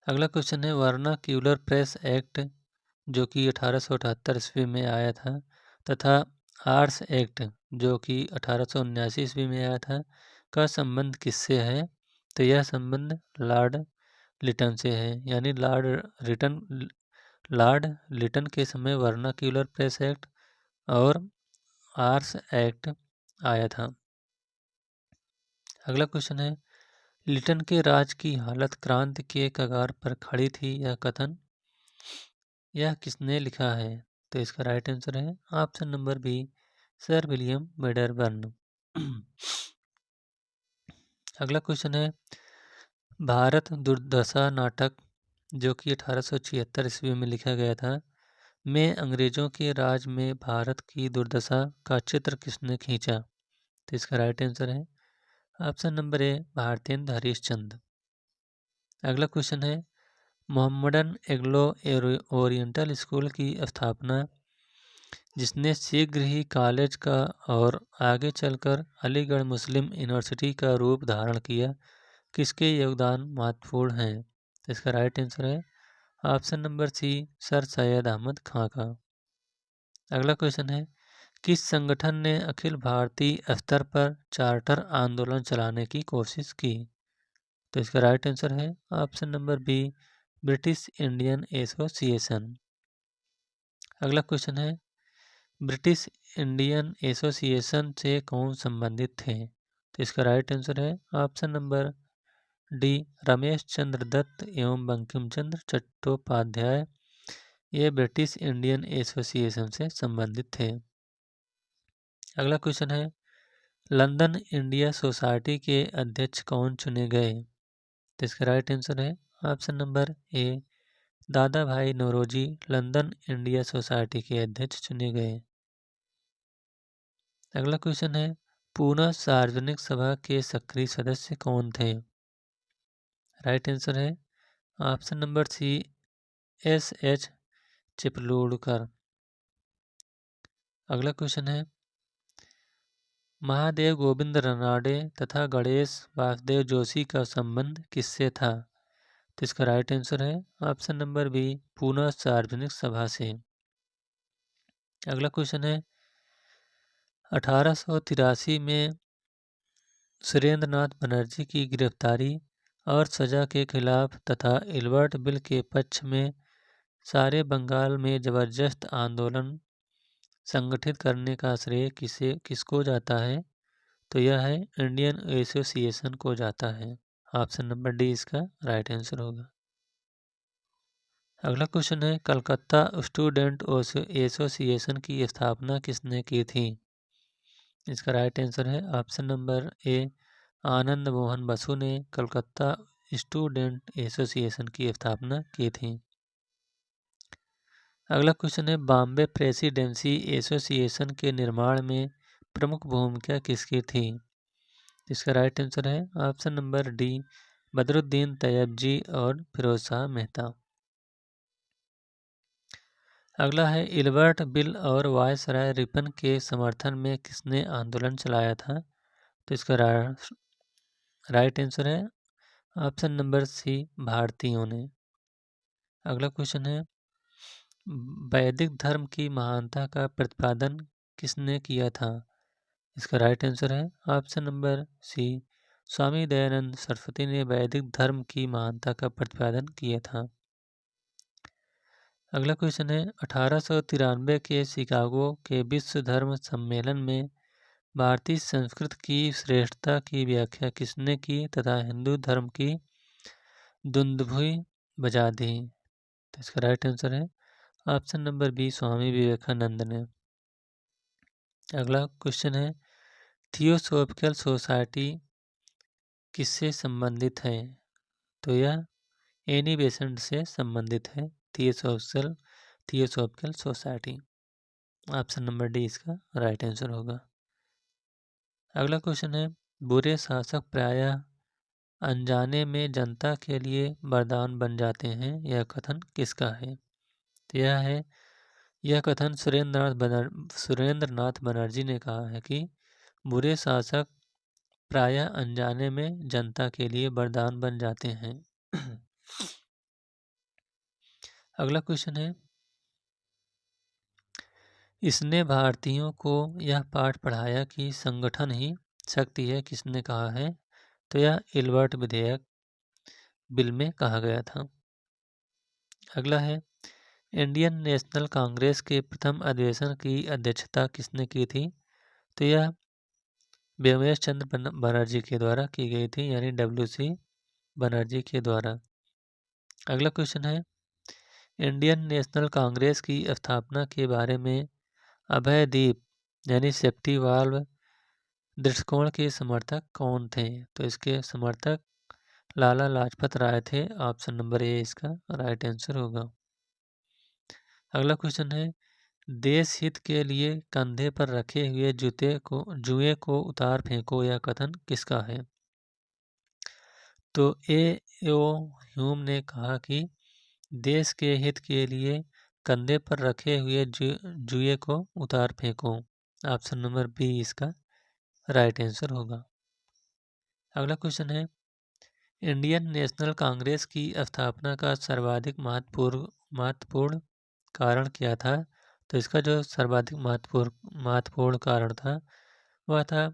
अगला क्वेश्चन है, वर्नाक्यूलर प्रेस एक्ट जो कि 1878 ईस्वी में आया था, तथा आर्म्स एक्ट जो कि 1879 ईस्वी में आया था, का संबंध किससे है? तो यह संबंध लॉर्ड लिटन से है। यानी लॉर्ड लिटन के समय वर्नाक्यूलर प्रेस एक्ट और आर्म्स एक्ट आया था। अगला क्वेश्चन है, लिटन के राज की हालत क्रांति के कगार पर खड़ी थी, यह कथन यह किसने लिखा है? तो इसका राइट आंसर है option number B, sir William Wedderburn. अगला क्वेश्चन है, भारत दुर्दशा नाटक जो कि 1876 ईस्वी में लिखा गया था, में अंग्रेजों के राज में भारत की दुर्दशा का चित्र किसने खींचा? तो इसका राइट आंसर है ऑप्शन नंबर ए, भारतेंद्र हरिश्चंद्र। अगला क्वेश्चन है, मोहम्मडन एग्लो ओरिएंटल स्कूल की स्थापना जिसने शीघ्र ही कॉलेज का और आगे चलकर अलीगढ़ मुस्लिम यूनिवर्सिटी का रूप धारण किया, किसके योगदान महत्वपूर्ण हैं? तो इसका राइट आंसर है option number C, sir Syed Ahmad Khan का। अगला क्वेश्चन है, किस संगठन ने अखिल भारतीय स्तर पर चार्टर आंदोलन चलाने की कोशिश की? तो इसका राइट आंसर है option number B, British Indian Association. अगला क्वेश्चन है, ब्रिटिश इंडियन एसोसिएशन से कौन संबंधित थे? तो इसका राइट आंसर है option number D, Ramesh Chandra Dutt एवं बंकिम चंद्र चट्टोपाध्याय। ये ब्रिटिश इंडियन एसोसिएशन से संबंधित थे। अगला क्वेश्चन है, लंदन इंडिया सोसाइटी के अध्यक्ष कौन चुने गए? तो इसका राइट आंसर है ऑप्शन नंबर ए, दादा भाई नौरोजी लंदन इंडिया सोसाइटी के अध्यक्ष चुने गए। अगला क्वेश्चन है, पूना सार्वजनिक सभा के सक्रिय सदस्य कौन थे? राइट आंसर है ऑप्शन नंबर सी, एस.एच. चिपलूणकर। अगला क्वेश्चन है, महादेव गोविंद रनाडे तथा गणेश वासुदेव जोशी का संबंध किससे था? तो इसका राइट आंसर है ऑप्शन नंबर बी, पूना सार्वजनिक सभा से। अगला क्वेश्चन है, 1883 में सुरेंद्रनाथ बनर्जी की गिरफ्तारी और सजा के खिलाफ तथा इल्बर्ट बिल के पक्ष में सारे बंगाल में जबरदस्त आंदोलन संगठित करने का श्रेय किसको जाता है? तो यह है इंडियन एसोसिएशन को जाता है। ऑप्शन नंबर डी इसका राइट आंसर होगा। अगला क्वेश्चन है, कलकत्ता स्टूडेंट एसोसिएशन की स्थापना किसने की थी? इसका राइट आंसर है ऑप्शन नंबर ए, आनंद मोहन बसु ने कलकत्ता स्टूडेंट एसोसिएशन की स्थापना की थी। अगला क्वेश्चन है, बॉम्बे प्रेसिडेंसी एसोसिएशन के निर्माण में प्रमुख भूमिका किसकी थी? इसका राइट आंसर है option number D, Badruddin Tyabji और फिरोज शाह मेहता। अगला है, इल्बर्ट बिल और वायसराय रिपन के समर्थन में किसने आंदोलन चलाया था? तो इसका राइट आंसर है ऑप्शन नंबर सी, भारतीयों ने। अगला क्वेश्चन है, वैदिक धर्म की महानता का प्रतिपादन किसने किया था? इसका राइट आंसर है ऑप्शन नंबर सी, स्वामी दयानंद सरस्वती ने वैदिक धर्म की महानता का प्रतिपादन किया था। अगला क्वेश्चन है, 1893 के शिकागो के विश्व धर्म सम्मेलन में भारतीय संस्कृत की श्रेष्ठता की व्याख्या किसने की तथा हिंदू धर्म की दुंदुभि बजा दी? तो इसका राइट आंसर है ऑप्शन नंबर बी, स्वामी विवेकानंद ने। अगला क्वेश्चन है, थियोसॉफिकल सोसाइटी किससे संबंधित है? तो यह एनी बेसेंट से संबंधित है, theosophical society. Option number D इसका राइट आंसर होगा। अगला क्वेश्चन है, बुरे शासक प्रायः अनजाने में जनता के लिए वरदान बन जाते हैं, यह कथन किसका है? तो यह कथन सुरेंद्रनाथ बनर्जी ने कहा है कि बुरे शासक प्रायः अनजाने में जनता के लिए वरदान बन जाते हैं। अगला क्वेश्चन है, इसने भारतीयों को यह पाठ पढ़ाया कि संगठन ही शक्ति है। किसने कहा है? तो यह इल्बर्ट विधेयक बिल में कहा गया था। अगला है, इंडियन नेशनल कांग्रेस के प्रथम अधिवेशन की अध्यक्षता किसने की थी? तो यह व्योमेश चंद्र बनर्जी के द्वारा की गई थी, यानी WC बनर्जी के द्वारा। अगला क्वेश्चन है, इंडियन नेशनल कांग्रेस की स्थापना के बारे में अभयदीप यानी सेफ्टी वाल्व दृष्टिकोण के समर्थक कौन थे? तो इसके समर्थक लाला लाजपत राय थे। ऑप्शन नंबर ए इसका राइट आंसर होगा। अगला क्वेश्चन है, देश हित के लिए कंधे पर रखे हुए जुए को उतार फेंको, यह कथन किसका है? तो A.O. ह्यूम ने कहा कि देश के हित के लिए कंधे पर रखे हुए जुए को उतार फेंको। ऑप्शन नंबर बी इसका राइट आंसर होगा। अगला क्वेश्चन है, इंडियन नेशनल कांग्रेस की स्थापना का सर्वाधिक महत्वपूर्ण कारण क्या था? तो इसका जो सर्वाधिक महत्वपूर्ण कारण था वह था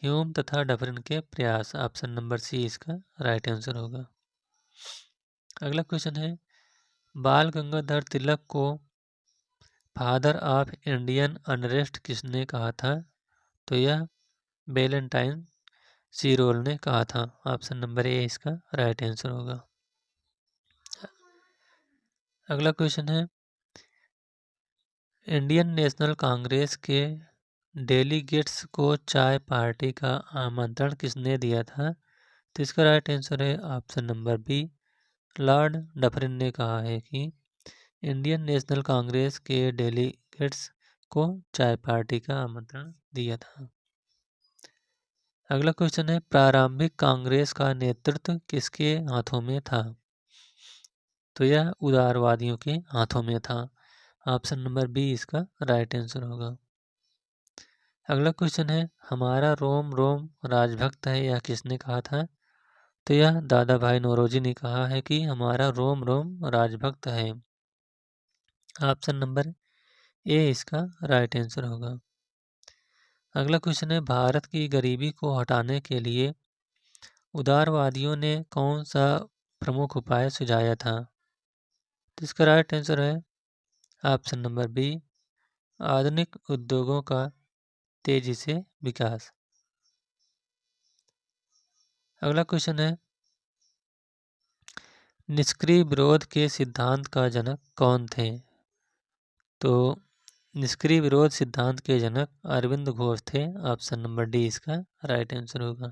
ह्यूम तथा डफरिन के प्रयास। ऑप्शन नंबर सी इसका राइट आंसर होगा। अगला क्वेश्चन है, बाल गंगाधर तिलक को फादर ऑफ इंडियन अनरेस्ट किसने कहा था? तो यह वेलेंटाइन सीरोल ने कहा था। ऑप्शन नंबर ए इसका राइट आंसर होगा। अगला क्वेश्चन है, इंडियन नेशनल कांग्रेस के डेलीगेट्स को चाय पार्टी का आमंत्रण किसने दिया था? तो इसका राइट आंसर है option number B, Lord Dufferin ने कहा है कि इंडियन नेशनल कांग्रेस के डेलीगेट्स को चाय पार्टी का आमंत्रण दिया था। अगला क्वेश्चन है, प्रारंभिक कांग्रेस का नेतृत्व किसके हाथों में था? तो यह उदारवादियों के हाथों में था। ऑप्शन नंबर बी इसका राइट आंसर होगा। अगला क्वेश्चन है, हमारा रोम रोम राजभक्त है, यह किसने कहा था? तो यह दादा भाई नौरोजी ने कहा है कि हमारा रोम रोम राजभक्त है। ऑप्शन नंबर ए इसका राइट आंसर होगा। अगला क्वेश्चन है, भारत की गरीबी को हटाने के लिए उदारवादियों ने कौन सा प्रमुख उपाय सुझाया था? तो इसका राइट आंसर है ऑप्शन नंबर बी, आधुनिक उद्योगों का तेजी से विकास। अगला क्वेश्चन है, निष्क्रिय विरोध के सिद्धांत का जनक कौन थे? तो निष्क्रिय विरोध सिद्धांत के जनक अरविंद घोष थे। ऑप्शन नंबर डी इसका राइट आंसर होगा।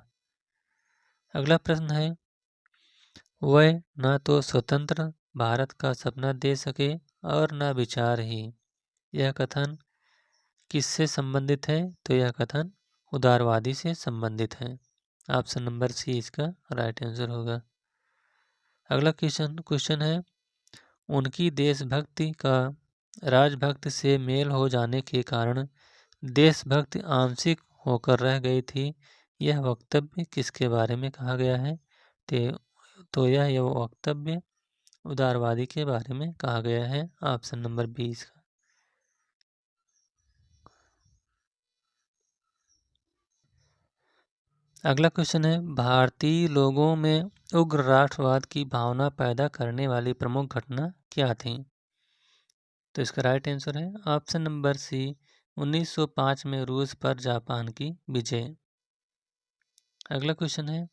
अगला प्रश्न है, वह न तो स्वतंत्र भारत का सपना दे सके और न विचार ही, यह कथन किससे संबंधित है? तो यह कथन उदारवादी से संबंधित है। ऑप्शन नंबर सी इसका राइट आंसर होगा। अगला क्वेश्चन है, उनकी देशभक्ति का राजभक्त से मेल हो जाने के कारण देशभक्ति आंशिक होकर रह गई थी, यह वक्तव्य किसके बारे में कहा गया है? तो यह वक्तव्य उदारवादी के बारे में कहा गया है। ऑप्शन नंबर 20 का। अगला क्वेश्चन है, भारतीय लोगों में उग्र राष्ट्रवाद की भावना पैदा करने वाली प्रमुख घटना क्या थी? तो इसका राइट आंसर है ऑप्शन नंबर सी, 1905 में रूस पर जापान की विजय। अगला क्वेश्चन है,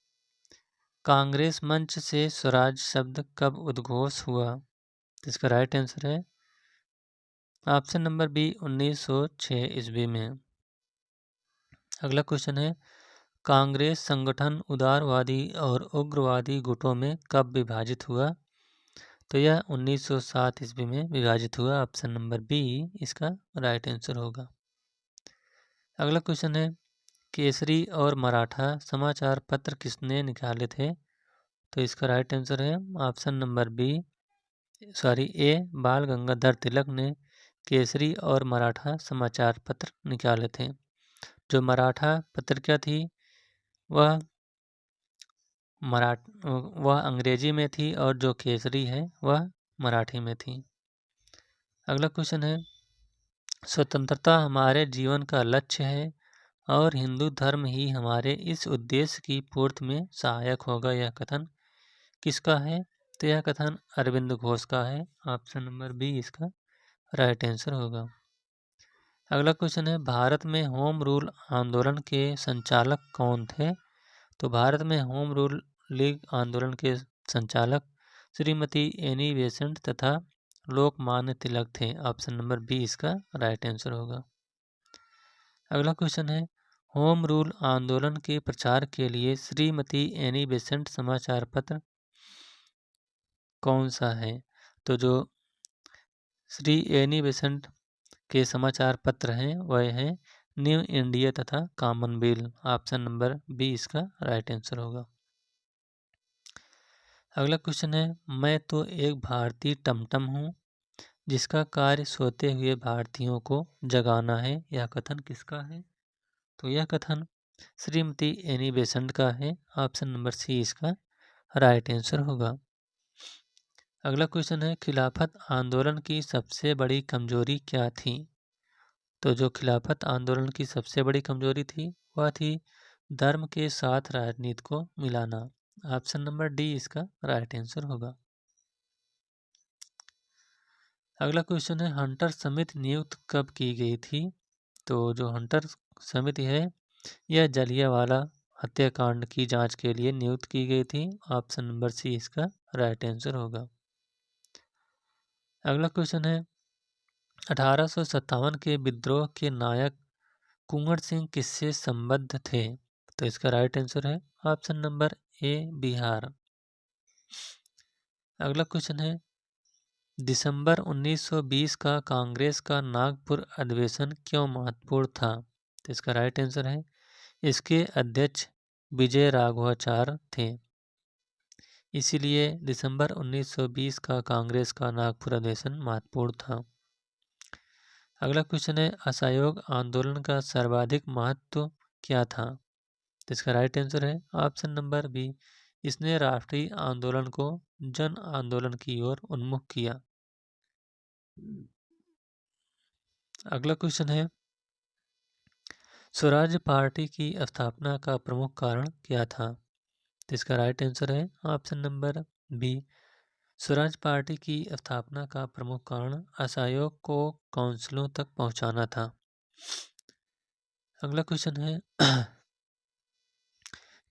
कांग्रेस मंच से स्वराज शब्द कब उद्घोष हुआ? तो इसका राइट आंसर है ऑप्शन नंबर बी, 1906 ईस्वी में। अगला क्वेश्चन है, कांग्रेस संगठन उदारवादी और उग्रवादी गुटों में कब विभाजित हुआ? तो यह 1907 ईस्वी में विभाजित हुआ। ऑप्शन नंबर बी इसका राइट आंसर होगा। अगला क्वेश्चन है, केसरी और मराठा समाचार पत्र किसने निकाले थे? तो इसका राइट आंसर है ऑप्शन नंबर ए, बाल गंगाधर तिलक ने केसरी और मराठा समाचार पत्र निकाले थे। जो मराठा पत्रिका थी वह अंग्रेजी में थी और जो केसरी है वह मराठी में थी। अगला क्वेश्चन है, स्वतंत्रता हमारे जीवन का लक्ष्य है और हिंदू धर्म ही हमारे इस उद्देश्य की पूर्ति में सहायक होगा। यह कथन किसका है? तो यह कथन अरविंद घोष का है। ऑप्शन नंबर बी इसका राइट आंसर होगा। अगला क्वेश्चन है, भारत में होम रूल आंदोलन के संचालक कौन थे? तो भारत में होम रूल लीग आंदोलन के संचालक श्रीमती एनी बेसेंट तथा लोकमान्य तिलक थे। ऑप्शन नंबर बी इसका राइट आंसर होगा। अगला क्वेश्चन है, होम रूल आंदोलन के प्रचार के लिए श्रीमती एनी बेसेंट समाचार पत्र कौन सा है? तो जो श्री एनी बेसेंट के समाचार पत्र हैं वह हैं न्यू इंडिया तथा कॉमनवेल्थ। ऑप्शन नंबर बी इसका राइट आंसर होगा। अगला क्वेश्चन है, मैं तो एक भारतीय टमटम हूँ जिसका कार्य सोते हुए भारतीयों को जगाना है। यह कथन किसका है? तो यह कथन श्रीमती एनी बेसेंट का है। ऑप्शन नंबर सी इसका राइट आंसर होगा। अगला क्वेश्चन है, खिलाफत आंदोलन की सबसे बड़ी कमजोरी क्या थी? तो जो खिलाफत आंदोलन की सबसे बड़ी कमजोरी थी वह थी धर्म के साथ राजनीति को मिलाना। ऑप्शन नंबर डी इसका राइट आंसर होगा। अगला क्वेश्चन है, हंटर समिति नियुक्त कब की गई थी? तो जो हंटर समिति है यह जलियांवाला हत्याकांड की जांच के लिए नियुक्त की गई थी। ऑप्शन नंबर सी इसका राइट आंसर होगा। अगला क्वेश्चन है, 1857 के विद्रोह के नायक कुंवर सिंह किससे संबद्ध थे? तो इसका राइट आंसर है ऑप्शन नंबर ए बिहार। अगला क्वेश्चन है, दिसंबर 1920 का कांग्रेस का नागपुर अधिवेशन क्यों महत्वपूर्ण था? तो इसका राइट आंसर है इसके अध्यक्ष विजय राघवाचार्य थे, इसीलिए दिसंबर 1920 का कांग्रेस का नागपुर अधिवेशन महत्वपूर्ण था। अगला क्वेश्चन है, असहयोग आंदोलन का सर्वाधिक महत्व क्या था? तो इसका राइट आंसर है ऑप्शन नंबर बी, इसने राष्ट्रीय आंदोलन को जन आंदोलन की ओर उन्मुख किया। अगला क्वेश्चन है, स्वराज पार्टी की स्थापना का प्रमुख कारण क्या था? तो इसका राइट आंसर है option number B, Swaraj Party की स्थापना का प्रमुख कारण असहयोग को काउंसिलों तक पहुंचाना था। अगला क्वेश्चन है,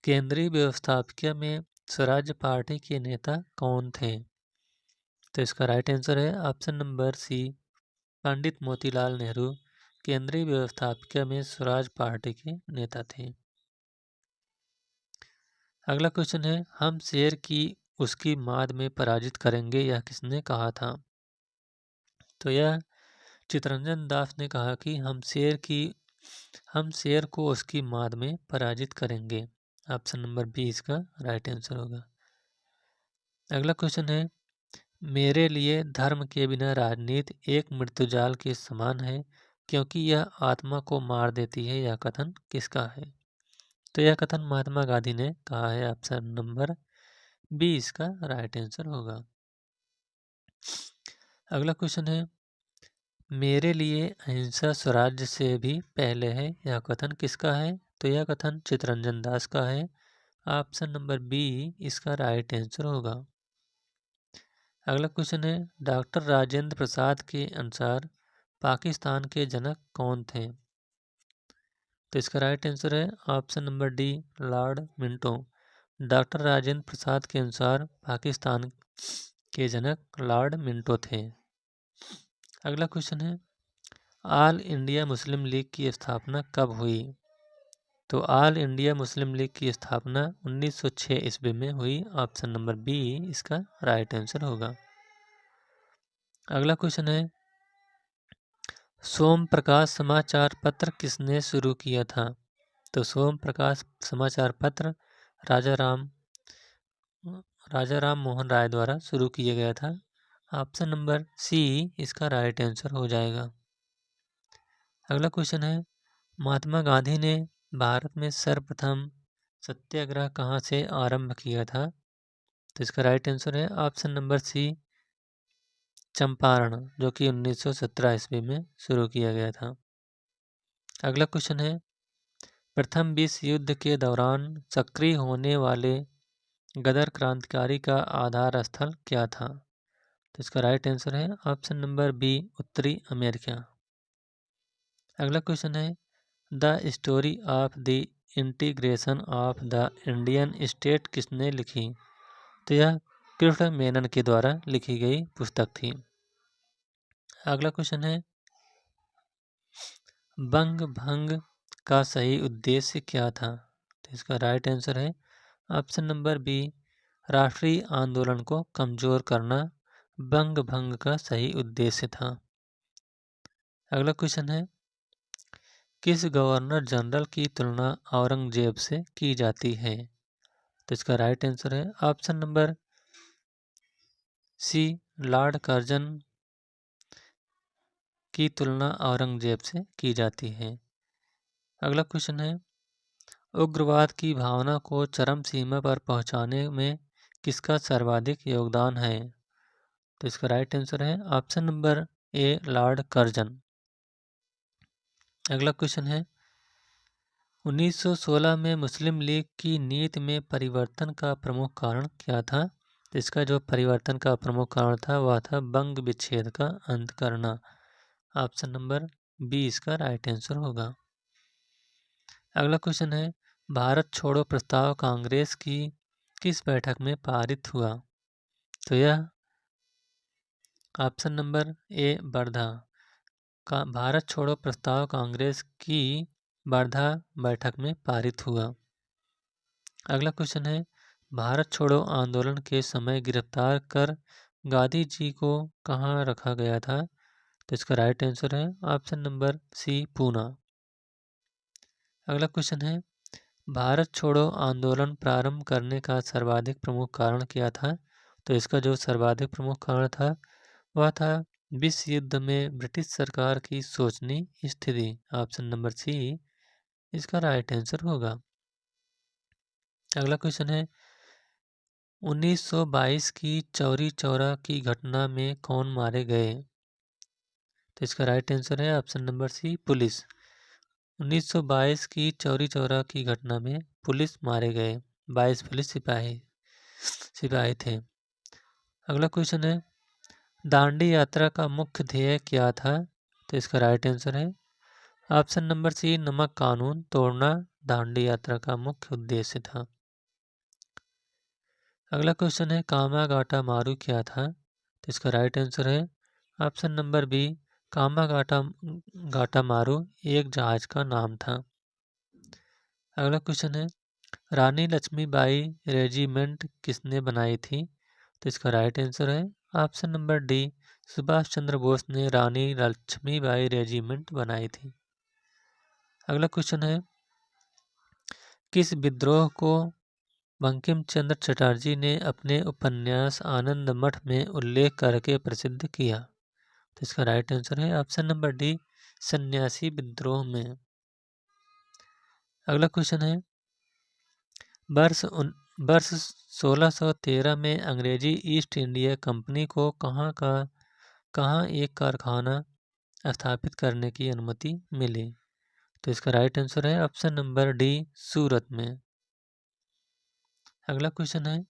केंद्रीय व्यवस्थापिका में स्वराज पार्टी के नेता कौन थे? तो इसका राइट आंसर है ऑप्शन नंबर सी, पंडित मोतीलाल नेहरू केंद्रीय व्यवस्थापिका में स्वराज पार्टी के नेता थे। अगला क्वेश्चन है, हम शेर की उसकी माद में पराजित करेंगे, यह किसने कहा था? तो यह चितरंजन दास ने कहा कि हम शेर को उसकी माद में पराजित करेंगे। ऑप्शन नंबर बी इसका राइट आंसर होगा। अगला क्वेश्चन है, मेरे लिए धर्म के बिना राजनीति एक मृत्युजाल के समान है क्योंकि यह आत्मा को मार देती है। यह कथन किसका है? तो यह कथन महात्मा गांधी ने कहा है। ऑप्शन नंबर बी इसका राइट आंसर होगा। अगला क्वेश्चन है, मेरे लिए अहिंसा स्वराज्य से भी पहले है, यह कथन किसका है? तो यह कथन चितरंजन दास का है। ऑप्शन नंबर बी इसका राइट आंसर होगा। अगला क्वेश्चन है, डॉक्टर राजेंद्र प्रसाद के अनुसार पाकिस्तान के जनक कौन थे? तो इसका राइट आंसर है option number D, lord Minto. Doctor Rajendra Prasad के अनुसार पाकिस्तान के जनक लॉर्ड मिंटो थे। अगला क्वेश्चन है, ऑल इंडिया मुस्लिम लीग की स्थापना कब हुई? तो ऑल इंडिया मुस्लिम लीग की स्थापना 1906 ईस्वी में हुई। ऑप्शन नंबर बी इसका राइट आंसर होगा। अगला क्वेश्चन है, सोम प्रकाश समाचार पत्र किसने शुरू किया था? तो सोम प्रकाश समाचार पत्र राजा राम मोहन राय द्वारा शुरू किया गया था। ऑप्शन नंबर सी इसका राइट आंसर हो जाएगा। अगला क्वेश्चन है, महात्मा गांधी ने भारत में सर्वप्रथम सत्याग्रह कहाँ से आरंभ किया था? तो इसका राइट आंसर है ऑप्शन नंबर सी, चंपारण, जो कि 1917 ईस्वी में शुरू किया गया था। अगला क्वेश्चन है, प्रथम विश्व युद्ध के दौरान सक्रिय होने वाले गदर क्रांतिकारी का आधार स्थल क्या था? तो इसका राइट आंसर है ऑप्शन नंबर बी, उत्तरी अमेरिका। अगला क्वेश्चन है, the story of the integration of the Indian state किसने लिखी? तो यह कृष्ण मेनन के द्वारा लिखी गई पुस्तक थी। अगला क्वेश्चन है, बंग भंग का सही उद्देश्य क्या था? तो इसका राइट आंसर है ऑप्शन नंबर बी, राष्ट्रीय आंदोलन को कमजोर करना बंग भंग का सही उद्देश्य था। अगला क्वेश्चन है, किस गवर्नर जनरल की तुलना औरंगजेब से की जाती है? तो इसका राइट आंसर है option number C, Lord Curzon की तुलना औरंगजेब से की जाती है। अगला क्वेश्चन है, उग्रवाद की भावना को चरम सीमा पर पहुंचाने में किसका सर्वाधिक योगदान है? तो इसका राइट आंसर है option number A, Lord Curzon. अगला क्वेश्चन है, 1916 में मुस्लिम लीग की नीति में परिवर्तन का प्रमुख कारण क्या था? तो इसका जो परिवर्तन का प्रमुख कारण था वह था बंग विच्छेद का अंत करना। ऑप्शन नंबर बी इसका राइट आंसर होगा। अगला क्वेश्चन है, भारत छोड़ो प्रस्ताव कांग्रेस की किस बैठक में पारित हुआ? तो यह ऑप्शन नंबर ए, वर्धा का भारत छोड़ो प्रस्ताव कांग्रेस की वर्धा बैठक में पारित हुआ। अगला क्वेश्चन है, भारत छोड़ो आंदोलन के समय गिरफ्तार कर गांधी जी को कहाँ रखा गया था? तो इसका राइट आंसर है ऑप्शन नंबर सी, पूना। अगला क्वेश्चन है, भारत छोड़ो आंदोलन प्रारंभ करने का सर्वाधिक प्रमुख कारण क्या था? तो इसका जो सर्वाधिक प्रमुख कारण था वह था विश्व युद्ध में ब्रिटिश सरकार की शोचनीय स्थिति। ऑप्शन नंबर सी इसका राइट आंसर होगा। अगला क्वेश्चन है, 1922 की चौरी चौरा की घटना में कौन मारे गए? तो इसका राइट आंसर है ऑप्शन नंबर सी, पुलिस। 1922 की चौरी चौरा की घटना में पुलिस मारे गए, 22 पुलिस सिपाही थे। अगला क्वेश्चन है, दांडी यात्रा का मुख्य ध्येय क्या था? तो इसका राइट आंसर है ऑप्शन नंबर सी, नमक कानून तोड़ना दांडी यात्रा का मुख्य उद्देश्य था। अगला क्वेश्चन है, कामागाटा मारू क्या था? तो इसका राइट आंसर है ऑप्शन नंबर बी, कामागाटा मारू एक जहाज का नाम था। अगला क्वेश्चन है, रानी लक्ष्मीबाई रेजिमेंट किसने बनाई थी? तो इसका राइट आंसर है option number D, Subhash Chandra Bose ने रानी लक्ष्मीबाई रेजिमेंट बनाई थी। अगला क्वेश्चन है, किस विद्रोह को बंकिम चंद्र चटर्जी ने अपने उपन्यास आनंद मठ में उल्लेख करके प्रसिद्ध किया? तो इसका राइट आंसर है ऑप्शन नंबर डी, सन्यासी विद्रोह में। अगला क्वेश्चन है, वर्ष 1613 में अंग्रेजी ईस्ट इंडिया कंपनी को कहाँ एक कारखाना स्थापित करने की अनुमति मिली? तो इसका राइट आंसर है ऑप्शन नंबर डी, सूरत में। अगला क्वेश्चन है,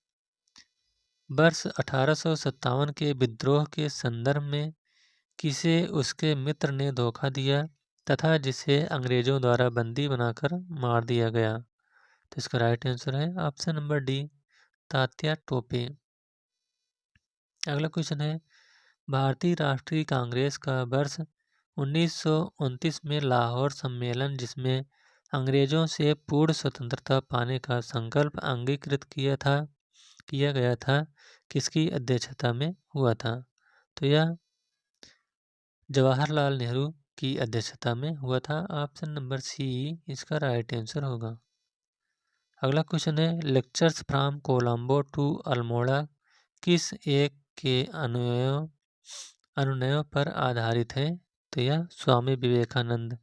वर्ष 1857 के विद्रोह के संदर्भ में किसे उसके मित्र ने धोखा दिया तथा जिसे अंग्रेजों द्वारा बंदी बनाकर मार दिया गया? तो इसका राइट आंसर है option number D, Tatya Tope. अगला क्वेश्चन है, भारतीय राष्ट्रीय कांग्रेस का वर्ष 1929 में लाहौर सम्मेलन, जिसमें अंग्रेजों से पूर्ण स्वतंत्रता पाने का संकल्प अंगीकृत किया गया था, किसकी अध्यक्षता में हुआ था? तो यह जवाहरलाल नेहरू की अध्यक्षता में हुआ था। ऑप्शन नंबर सी इसका राइट आंसर होगा। अगला क्वेश्चन है, lectures from Colombo to Almora किस एक के अनुनयों पर आधारित है? तो यह स्वामी विवेकानंद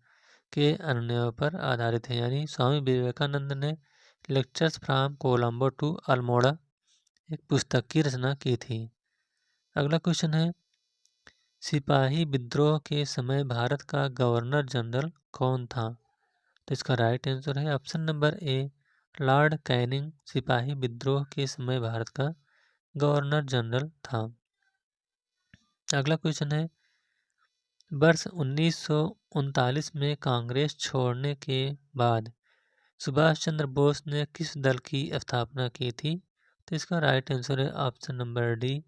के अनुनयों पर आधारित है, यानी स्वामी विवेकानंद ने lectures from Colombo to Almora एक पुस्तक की रचना की थी। अगला क्वेश्चन है, सिपाही विद्रोह के समय भारत का गवर्नर जनरल कौन था? तो इसका राइट आंसर है option number A, Lord Canning सिपाही विद्रोह के समय भारत का गवर्नर जनरल था। अगला क्वेश्चन है, वर्ष 1939 में कांग्रेस छोड़ने के बाद सुभाष चंद्र बोस ने किस दल की स्थापना की थी? तो इसका राइट आंसर है option number D,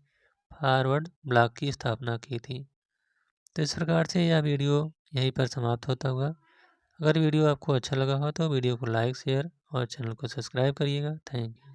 forward block की स्थापना की थी। तो इस प्रकार से यह वीडियो यहीं पर समाप्त होता हुआ। अगर वीडियो आपको अच्छा लगा हो तो वीडियो को लाइक, शेयर और चैनल को सब्सक्राइब करिएगा। Thank you.